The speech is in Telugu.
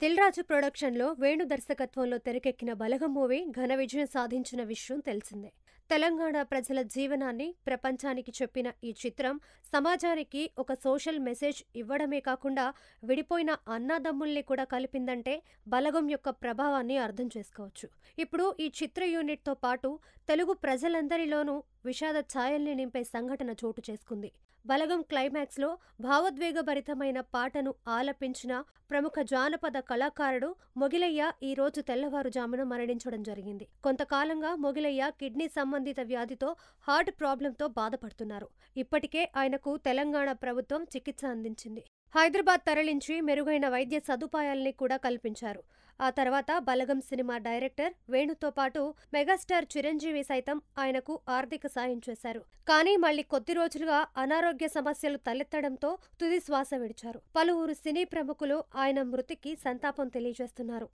దిల్ రాజు ప్రొడక్షన్లో వేణు దర్శకత్వంలో తెరకెక్కిన బలగం మూవీ ఘన విజయం సాధించిన విషయం తెలిసిందే. తెలంగాణ ప్రజల జీవనాన్ని ప్రపంచానికి చెప్పిన ఈ చిత్రం సమాజానికి ఒక సోషల్ మెసేజ్ ఇవ్వడమే కాకుండా విడిపోయిన అన్నాదమ్ముల్ని కూడా కలిపిందంటే బలగం యొక్క ప్రభావాన్ని అర్థం చేసుకోవచ్చు. ఇప్పుడు ఈ చిత్ర యూనిట్తో పాటు తెలుగు ప్రజలందరిలోనూ విషాద ఛాయల్ని నింపే సంఘటన చోటు చేసుకుంది. బలగం క్లైమాక్స్లో భావోద్వేగభరితమైన పాటను ఆలపించిన ప్రముఖ జానపద కళాకారుడు మొగిలయ్య ఈ రోజు తెల్లవారుజామున మరణించడం జరిగింది. కొంతకాలంగా మొగిలయ్య కిడ్నీ సంబంధిత వ్యాధితో హార్ట్ ప్రాబ్లంతో బాధపడుతున్నారు. ఇప్పటికే ఆయనకు తెలంగాణ ప్రభుత్వం చికిత్స అందించింది. హైదరాబాద్ తరలించి మెరుగైన వైద్య సదుపాయాల్ని కూడా కల్పించారు. ఆ తర్వాత బలగం సినిమా డైరెక్టర్ వేణుతో పాటు మెగాస్టార్ చిరంజీవి సైతం ఆయనకు ఆర్థిక సాయం చేశారు. కానీ మళ్లీ కొద్ది రోజులుగా అనారోగ్య సమస్యలు తలెత్తడంతో తుది శ్వాస విడిచారు. పలువురు సినీ ప్రముఖులు ఆయన మృతికి సంతాపం తెలియజేస్తున్నారు.